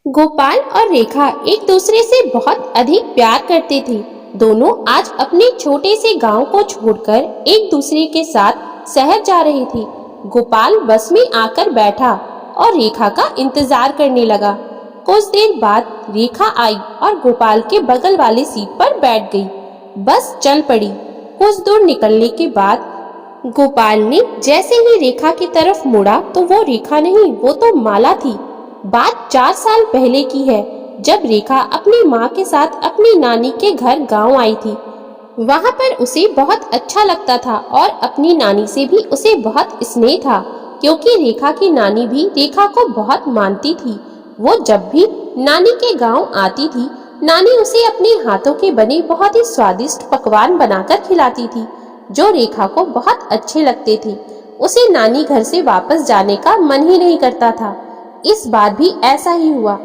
गोपाल और रेखा एक दूसरे से बहुत अधिक प्यार करते थे। दोनों आज अपने छोटे से गांव को छोड़कर एक दूसरे के साथ शहर जा रहे थे। गोपाल बस में आकर बैठा और रेखा का इंतजार करने लगा। कुछ देर बाद रेखा आई और गोपाल के बगल वाली सीट पर बैठ गई। बस चल पड़ी। कुछ दूर निकलने के बाद गोपाल ने जैसे ही रेखा की तरफ मुड़ा तो वो रेखा नहीं, वो तो माला थी। बात 4 साल पहले की है, जब रेखा अपनी माँ के साथ अपनी नानी के घर गांव आई थी। वहां पर उसे बहुत अच्छा लगता था और अपनी नानी से भी उसे बहुत स्नेह था, क्योंकि रेखा की नानी भी रेखा को बहुत मानती थी। वो जब भी नानी के गांव आती थी, नानी उसे अपने हाथों के बने बहुत ही स्वादिष्ट पकवान बनाकर खिलाती थी, जो रेखा को बहुत अच्छे लगते थे। उसे नानी घर से वापस जाने का मन ही नहीं करता था। इस बार भी ऐसा ही हुआ।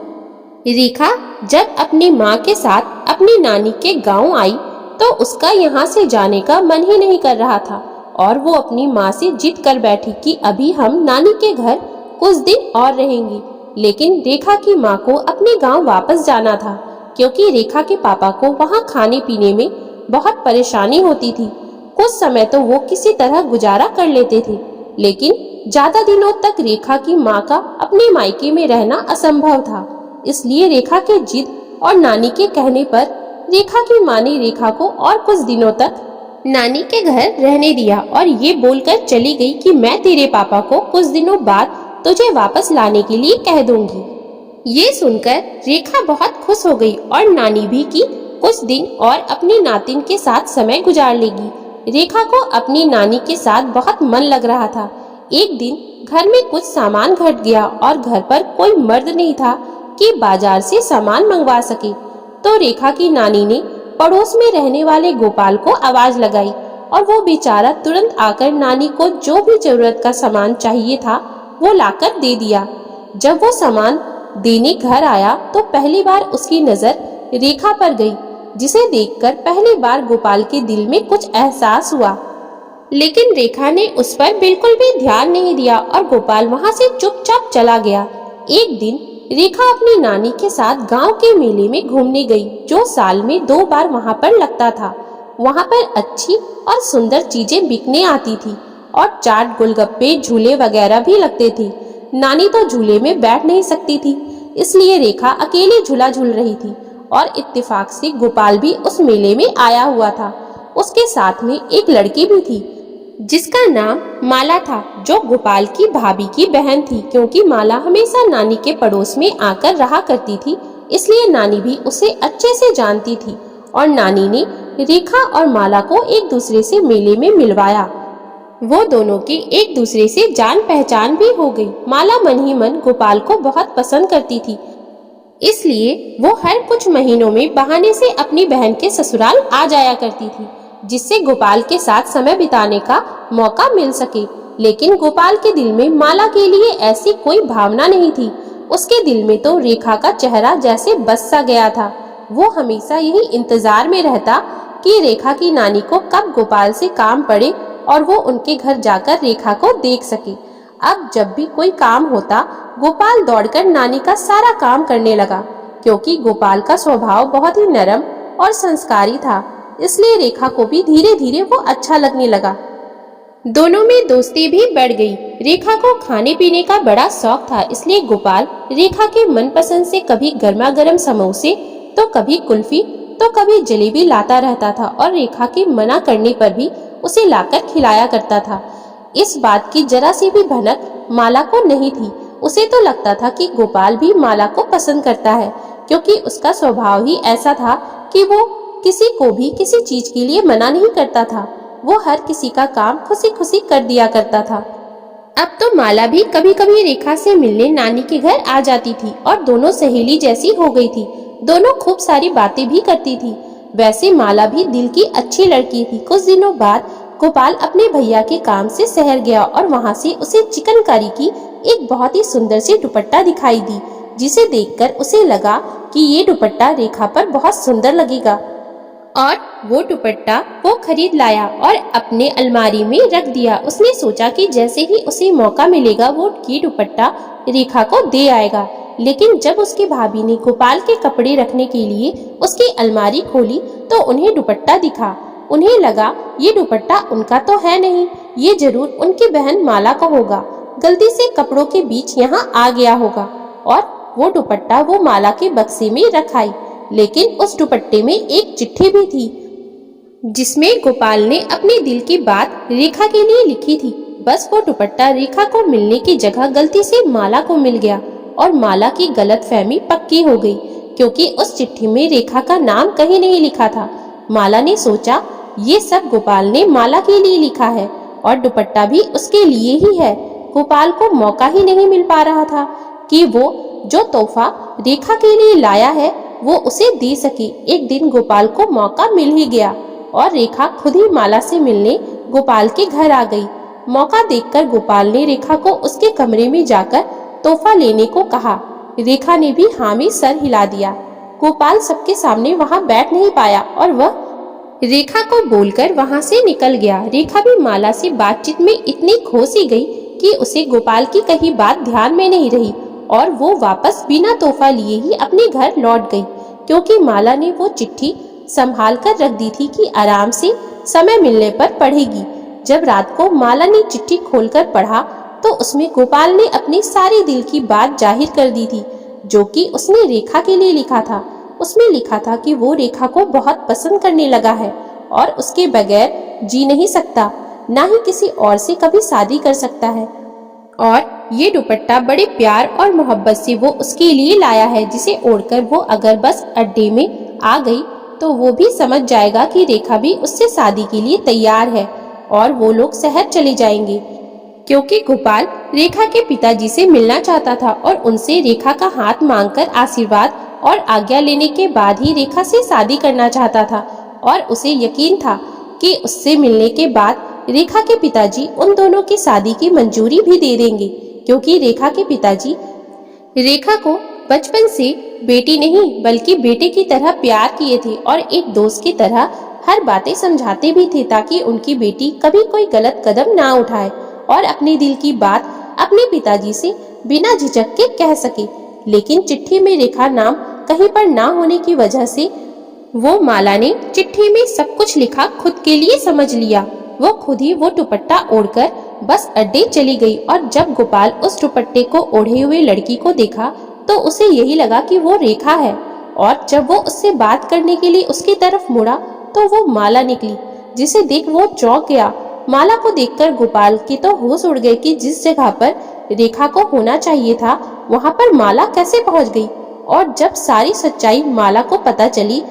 रेखा जब अपनी माँ के साथ अपनी नानी के गांव आई तो उसका यहाँ से जाने का मन ही नहीं कर रहा था और वो अपनी माँ से जिद कर बैठी कि अभी हम नानी के घर कुछ दिन और रहेंगे। लेकिन रेखा की माँ को अपने गांव वापस जाना था, क्योंकि रेखा के पापा को वहाँ खाने पीने में बहुत परेशानी होती थी। कुछ समय तो वो किसी तरह गुजारा कर लेते थे, लेकिन ज्यादा दिनों तक रेखा की माँ का अपने मायके में रहना असंभव था। इसलिए रेखा के जिद और नानी के कहने पर रेखा की माँ ने रेखा को और कुछ दिनों तक नानी के घर रहने दिया और ये बोलकर चली गई कि मैं तेरे पापा को कुछ दिनों बाद तुझे वापस लाने के लिए कह दूंगी। ये सुनकर रेखा बहुत खुश हो गई और नानी भी कि कुछ दिन और अपनी नातिन के साथ समय गुजार लेगी। रेखा को अपनी नानी के साथ बहुत मन लग रहा था। एक दिन घर में कुछ सामान घट गया और घर पर कोई मर्द नहीं था कि बाजार से सामान मंगवा सके। तो रेखा की नानी ने पड़ोस में रहने वाले गोपाल को आवाज लगाई और वो बेचारा तुरंत आकर नानी को जो भी जरूरत का सामान चाहिए था वो लाकर दे दिया। जब वो सामान देने घर आया तो पहली बार उसकी नजर रेखा पर गई, जिसे देखकर पहली बार गोपाल के दिल में कुछ एहसास हुआ। लेकिन रेखा ने उस पर बिल्कुल भी ध्यान नहीं दिया और गोपाल वहां से चुपचाप चला गया। एक दिन रेखा अपनी नानी के साथ गांव के मेले में घूमने गई, जो साल में 2 बार वहां पर लगता था। वहां पर अच्छी और सुंदर चीजें बिकने आती थी और चाट, गोलगप्पे, झूले वगैरह भी लगते थे। नानी तो झूले में बैठ नहीं सकती थी, इसलिए रेखा अकेले झूला झूल रही थी और इत्तेफाक से गोपाल भी उस मेले में आया हुआ था। उसके साथ में एक लड़की भी थी जिसका नाम माला था, जो गोपाल की भाभी की बहन थी। क्योंकि माला हमेशा नानी के पड़ोस में आकर रहा करती थी, इसलिए नानी भी उसे अच्छे से जानती थी और नानी ने रेखा और माला को एक दूसरे से मेले में मिलवाया। वो दोनों की एक दूसरे से जान पहचान भी हो गई। माला मन ही मन गोपाल को बहुत पसंद करती थी, इसलिए वो हर कुछ महीनों में बहाने से अपनी बहन के ससुराल आ जाया करती थी, जिससे गोपाल के साथ समय बिताने का मौका मिल सके। लेकिन गोपाल के दिल में माला के लिए ऐसी कोई भावना नहीं थी। उसके दिल में तो रेखा का चेहरा जैसे बस सा गया था। वो हमेशा यही इंतजार में रहता कि रेखा की नानी को कब गोपाल से काम पड़े और वो उनके घर जाकर रेखा को देख सके। अब जब भी कोई काम होता, गोपाल दौड़कर नानी का सारा काम करने लगा। क्योंकि गोपाल का स्वभाव बहुत ही नरम और संस्कारी था, इसलिए रेखा को भी धीरे धीरे वो अच्छा लगने लगा। दोनों में दोस्ती भी बढ़ गई। रेखा को खाने पीने का बड़ा शौक था, इसलिए गोपाल रेखा के मनपसंद से कभी गर्मा गर्म समोसे, तो कभी कुल्फी, तो कभी जलेबी लाता रहता था और रेखा के मना करने पर भी उसे लाकर खिलाया करता था। इस बात की जरा सी भी भनक माला को नहीं थी। उसे तो लगता था कि गोपाल भी माला को पसंद करता है, क्योंकि उसका स्वभाव ही ऐसा था कि वो किसी को भी किसी चीज के लिए मना नहीं करता था। वो हर किसी का काम खुशी खुशी कर दिया करता था। अब तो माला भी कभी कभी रेखा से मिलने नानी के घर आ जाती थी और दोनों सहेली जैसी हो गई थी। दोनों खूब सारी बातें भी करती थी। वैसे माला भी दिल की अच्छी लड़की थी। कुछ दिनों बाद गोपाल अपने भैया के काम से शहर गया और वहाँ से उसे चिकनकारी की एक बहुत ही सुंदर सी दुपट्टा दिखाई दी, जिसे देखकर उसे लगा कि ये दुपट्टा रेखा पर बहुत सुंदर लगेगा और वो दुपट्टा वो खरीद लाया और अपने अलमारी में रख दिया। उसने सोचा कि जैसे ही उसे मौका मिलेगा वो ये दुपट्टा रेखा को दे आएगा। लेकिन जब उसकी भाभी ने गोपाल के कपड़े रखने के लिए उसकी अलमारी खोली तो उन्हें दुपट्टा दिखा। उन्हें लगा ये दुपट्टा उनका तो है नहीं, ये जरूर उनकी बहन माला का होगा। गलती से कपड़ों के बीच यहाँ आ गया होगा और वो दुपट्टा वो माला के बक्से में रखाई। लेकिन उस दुपट्टे में एक चिट्ठी भी थी जिसमें गोपाल ने अपने दिल की बात रेखा के लिए लिखी थी। बस वो दुपट्टा रेखा को मिलने की जगह गलती से माला को मिल गया और माला की गलतफहमी पक्की हो गई, क्योंकि उस चिट्ठी में रेखा का नाम कहीं नहीं लिखा था। माला ने सोचा ये सब गोपाल ने माला के लिए लिखा है और दुपट्टा भी उसके लिए ही है। गोपाल को मौका ही नहीं मिल पा रहा था कि वो जो तोहफा रेखा के लिए लाया है वो उसे दे सके। एक दिन गोपाल को मौका मिल ही गया और रेखा खुद ही माला से मिलने गोपाल के घर आ गई। मौका देखकर गोपाल ने रेखा को उसके कमरे में जाकर तोहफा लेने को कहा। रेखा ने भी हाँ में सर हिला दिया। गोपाल सबके सामने वहाँ बैठ नहीं पाया और वह रेखा को बोलकर वहाँ से निकल गया। रेखा भी माला से बातचीत में इतनी खो सी गई कि उसे गोपाल की कही बात ध्यान में नहीं रही और वो वापस बिना तोहफा लिए ही अपने घर लौट गई, क्योंकि माला ने वो चिट्ठी संभाल कर रख दी थी कि आराम से समय मिलने पर पढ़ेगी। जब रात को माला ने चिट्ठी खोलकर पढ़ा तो उसमें गोपाल ने अपनी सारी दिल की बात जाहिर कर दी थी, जो कि उसने रेखा के लिए लिखा था। उसमें लिखा था कि वो रेखा को बहुत पसंद करने लगा है और उसके बगैर जी नहीं सकता, ना ही किसी और से कभी शादी कर सकता है। और ये दुपट्टा बड़े प्यार और मोहब्बत से वो उसके लिए लाया है, जिसे ओढ़कर वो अगर बस अड्डे में आ गई तो वो भी समझ जाएगा कि रेखा भी उससे शादी के लिए तैयार है और वो लोग शहर चले जाएंगे, क्योंकि गोपाल रेखा के पिताजी से मिलना चाहता था और उनसे रेखा का हाथ मांगकर आशीर्वाद और आज्ञा लेने के बाद ही रेखा से शादी करना चाहता था। और उसे यकीन था कि उससे मिलने के बाद रेखा के पिताजी उन दोनों की शादी की मंजूरी भी दे देंगे, क्योंकि रेखा के पिताजी रेखा को बचपन से बेटी नहीं बल्कि बेटे की तरह प्यार किए थे और एक दोस्त की तरह हर बातें समझाते भी थे, ताकि उनकी बेटी कभी कोई गलत कदम ना उठाए और अपने दिल की बात अपने पिताजी से बिना झिझक के कह सके। लेकिन चिट्ठी में रेखा नाम कहीं पर ना होने की वजह से वो माला ने चिट्ठी में सब कुछ लिखा खुद के लिए समझ लिया। वो खुद ही वो दुपट्टा ओढ़कर बस अड्डे चली गई और जब गोपाल उस दुपट्टे को ओढ़े हुए लड़की को देखा तो उसे यही लगा कि वो रेखा है। और जब वो उससे बात करने के लिए उसकी तरफ मुड़ा तो वो माला निकली, जिसे देख वो चौंक गया। माला को देखकर गोपाल के तो होश उड़ गए कि जिस जगह पर रेखा को होना चाहिए था वहाँ पर माला कैसे पहुँच गई। और जब सारी सच्चाई माला को पता चली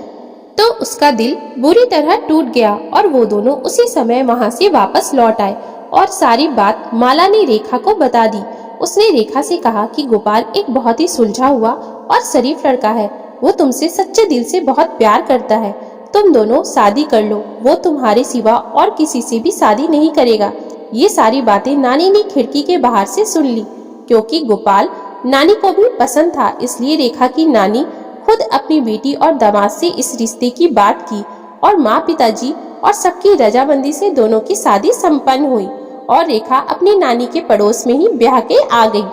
तो उसका दिल बुरी तरह टूट गया और वो दोनों उसी समय वहाँ से वापस लौट आए और सारी बात माला ने रेखा को बता दी। उसने रेखा से कहा कि गोपाल एक बहुत ही सुलझा हुआ और शरीफ लड़का है, वो तुमसे सच्चे दिल से बहुत प्यार करता है, तुम दोनों शादी कर लो, वो तुम्हारे सिवा और किसी से भी शादी नहीं करेगा। ये सारी बातें नानी ने खिड़की के बाहर से सुन ली, क्योंकि गोपाल नानी को भी पसंद था, इसलिए रेखा की नानी खुद अपनी बेटी और दामाद से इस रिश्ते की बात की और माँ पिताजी और सबकी रजामंदी से दोनों की शादी संपन्न हुई और रेखा अपनी नानी के पड़ोस में ही ब्याह के आ गई,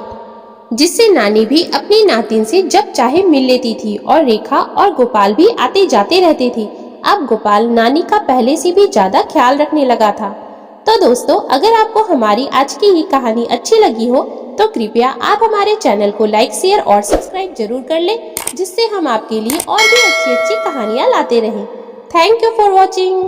जिससे नानी भी अपनी नातिन से जब चाहे मिल लेती थी और रेखा और गोपाल भी आते जाते रहते थे। अब गोपाल नानी का पहले से भी ज्यादा ख्याल रखने लगा था। तो दोस्तों, अगर आपको हमारी आज की ये कहानी अच्छी लगी हो तो कृपया आप हमारे चैनल को लाइक, शेयर और सब्सक्राइब जरूर कर लें, जिससे हम आपके लिए और भी अच्छी अच्छी कहानियाँ लाते रहें। Thank you for watching.